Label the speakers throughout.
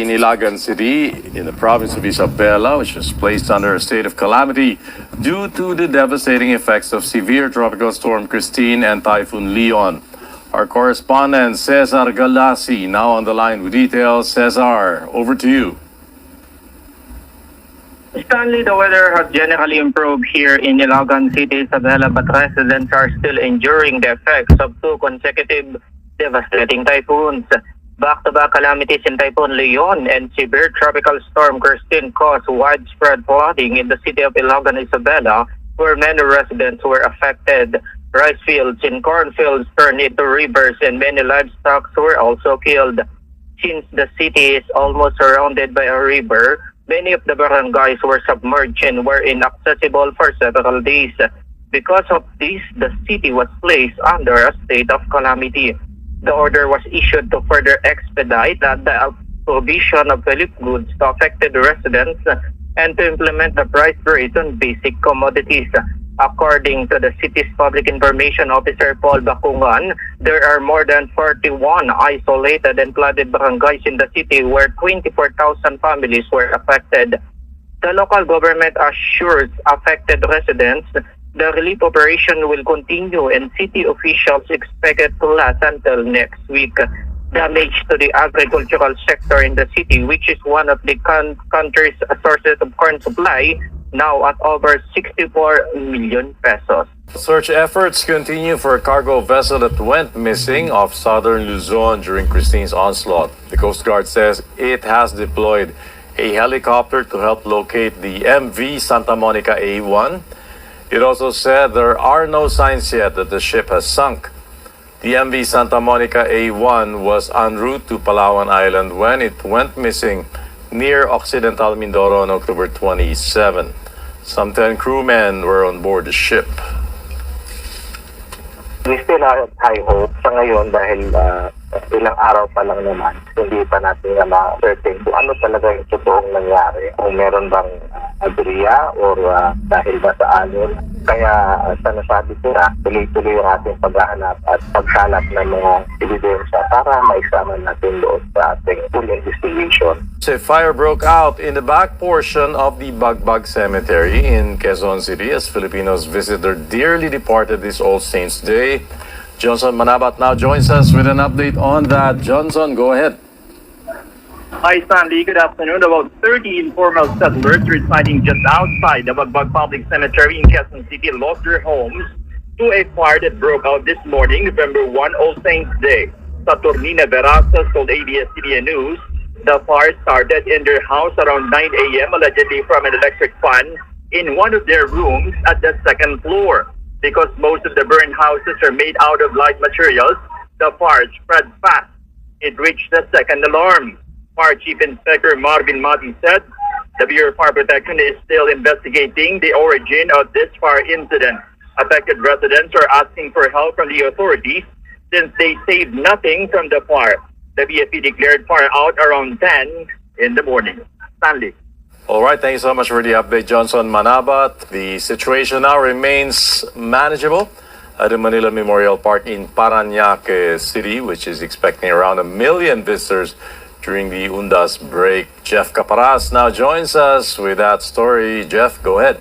Speaker 1: in ILAGAN City in the province of Isabela, which was placed under a state of calamity due to the devastating effects of severe tropical storm Christine and Typhoon Leon. Our correspondent Cesar Galasi now on the line with details. Cesar, over to you.
Speaker 2: Stanley, the weather has generally improved here in ILAGAN City, Isabela, but residents are still enduring the effects of two consecutive devastating typhoons. Back-to-back calamities in Typhoon Leon and severe tropical storm Christine caused widespread flooding in the city of ILAGAN, Isabela, where many residents were affected. Rice fields and cornfields turned into rivers and many livestock were also killed. Since the city is almost surrounded by a river, many of the barangays were submerged and were inaccessible for several days. Because of this, the city was placed under a state of calamity. The order was issued to further expedite the provision of relief goods to affected residents and to implement the price raise on basic commodities. According to the city's public information officer, Paul Bakungan, there are more than 41 isolated and flooded barangays in the city where 24,000 families were affected. The local government assures affected residents the relief operation will continue and city officials expect it to last until next week. Damage to the agricultural sector in the city, which is one of the country's sources of corn supply, now at over 64 million pesos.
Speaker 1: Search efforts continue for a cargo vessel that went missing off southern Luzon during Christine's onslaught. The Coast Guard says it has deployed a helicopter to help locate the MV Santa Monica A1. It also said there are no signs yet that the ship has sunk. The MV Santa Monica A1 was en route to Palawan Island when it went missing near Occidental Mindoro on October 27. Some 10 crewmen were on board the ship.
Speaker 3: We still have high hope sa ngayon dahil ilang araw pa lang naman. Hindi pa natin ma-certain kung ano talaga yung totoong nangyari. Kung meron bang aberya or dahil ba sa alon. Kaya sa nasabi ko na tuloy-tuloy yung ating paghahanap at pagkalap ng mga ebidensya para maisama natin doon sa ating full investigation.
Speaker 1: A fire broke out in the back portion of the Bagbag Cemetery in Quezon City as Filipinos visit their dearly departed this All Saints Day. Johnson Manabat now joins us with an update on that. Johnson, go ahead.
Speaker 4: Hi, Stanley. Good afternoon. About 30 informal settlers residing just outside the Bagbag Public Cemetery in Quezon City lost their homes to a fire that broke out this morning, November 1, All Saints Day. Sa Tornina Verastas told ABS-CBN News, the fire started in their house around 9 a.m. allegedly from an electric fan in one of their rooms at the second floor. Because most of the burned houses are made out of light materials, the fire spread fast. It reached the second alarm. Fire Chief Inspector Marvin Mati said the Bureau of Fire Protection is still investigating the origin of this fire incident. Affected residents are asking for help from the authorities since they saved nothing from the fire. The BFP declared fire out around 10 in the morning. Stanley.
Speaker 1: All right, thank you so much for the update, Johnson Manabat. The situation now remains manageable at the Manila Memorial Park in Parañaque City, which is expecting around 1 million visitors during the Undas break. Jeff Caparas now joins us with that story. Jeff, go ahead.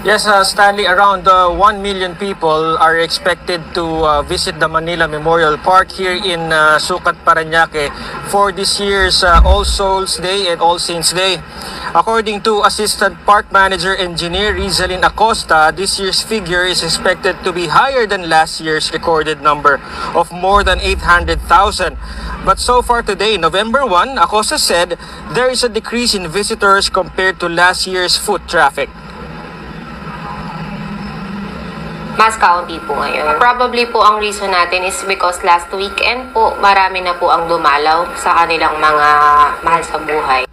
Speaker 5: Yes, Stanley, around 1 million people are expected to visit the Manila Memorial Park here in Sucat, Parañaque for this year's All Souls Day and All Saints Day. According to Assistant Park Manager Engineer Rizalyn Acosta, this year's figure is expected to be higher than last year's recorded number of more than 800,000. But so far today, November 1, Acosta said there is a decrease in visitors compared to last year's foot traffic.
Speaker 6: Mas kaunti po ngayon. Probably po ang reason natin is because last weekend po marami na po ang dumalaw sa kanilang mga mahal sa buhay.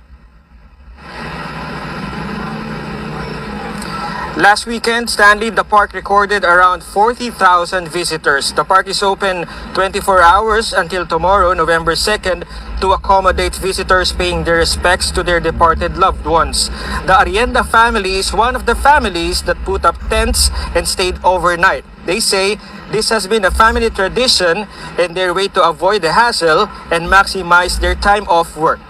Speaker 5: Last weekend, Stanley, the park recorded around 40,000 visitors. The park is open 24 hours until tomorrow, November 2nd, to accommodate visitors paying their respects to their departed loved ones. The Arienda family is one of the families that put up tents and stayed overnight. They say This has been a family tradition and their way to avoid the hassle and maximize their time off work.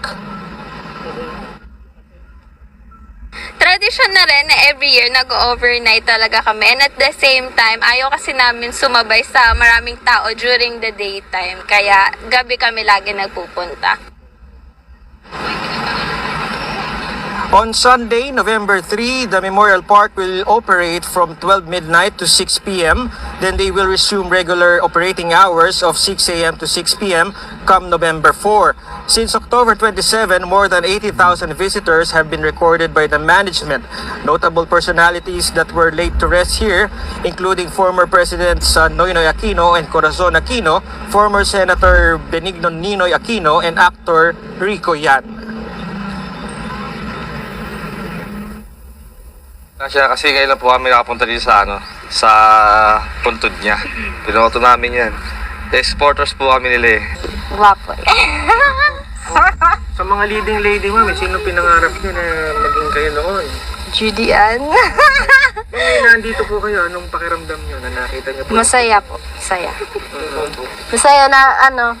Speaker 7: Tradition na rin na every year nag-overnight talaga kami. And at the same time, ayaw kasi namin sumabay sa maraming tao during the daytime. Kaya gabi kami lagi nagpupunta.
Speaker 5: On Sunday, November 3, the Memorial Park will operate from 12 midnight to 6 p.m. Then they will resume regular operating hours of 6 a.m. to 6 p.m. come November 4. Since October 27, more than 80,000 visitors have been recorded by the management. Notable personalities that were laid to rest here, including former Presidents Noynoy Aquino and Corazon Aquino, former Senator Benigno Ninoy Aquino, and actor Rico Yan.
Speaker 8: Kasi ngayon lang po kami nakapunta dito sa puntod niya. Pinoto namin yan. Supporters po kami nila eh.
Speaker 7: Guwapo eh.
Speaker 5: Sa mga leading lady, ma'am, sino pinangarap niyo na maging kayo noon?
Speaker 7: Judy Ann.
Speaker 5: Nung nandito po kayo, anong pakiramdam niyo na nakita niyo po?
Speaker 7: Masaya po. Masaya. Masaya na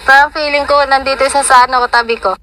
Speaker 7: parang feeling ko nandito sa tabi ko.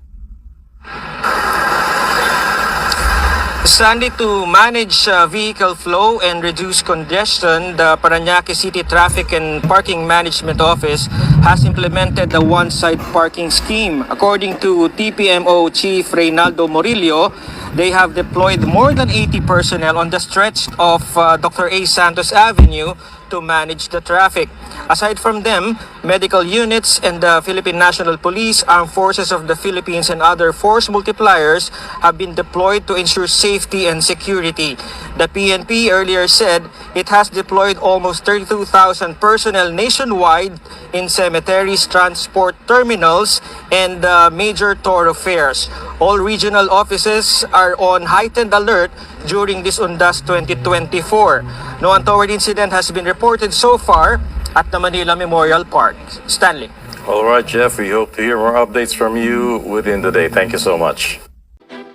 Speaker 5: Sunday, to manage vehicle flow and reduce congestion, the Parañaque City Traffic and Parking Management Office has implemented the one-side parking scheme. According to TPMO Chief Reynaldo Morillo, they have deployed more than 80 personnel on the stretch of Dr. A. Santos Avenue to manage the traffic. Aside from them, medical units and the Philippine National Police, Armed Forces of the Philippines, and other force multipliers have been deployed to ensure safety and security. The PNP earlier said it has deployed almost 32,000 personnel nationwide in cemeteries, transport terminals, and major thoroughfares. All regional offices are on heightened alert during this Undas 2024. No untoward incident has been reported so far at the Manila Memorial Park. Stanley.
Speaker 1: All right, Jeff, we hope to hear more updates from you within the day. Thank you so much.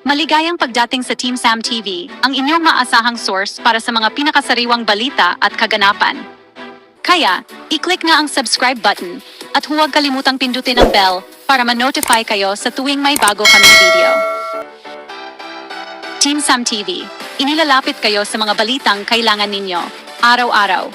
Speaker 9: Maligayang pagdating sa TeamSam TV, ang inyong maasahang source para sa mga pinakasariwang balita at kaganapan. Kaya, i-click nga ang subscribe button at huwag kalimutang pindutin ang bell para ma-notify kayo sa tuwing may bago kaming video. TeamSam TV, inilalapit kayo sa mga balitang kailangan ninyo, araw-araw.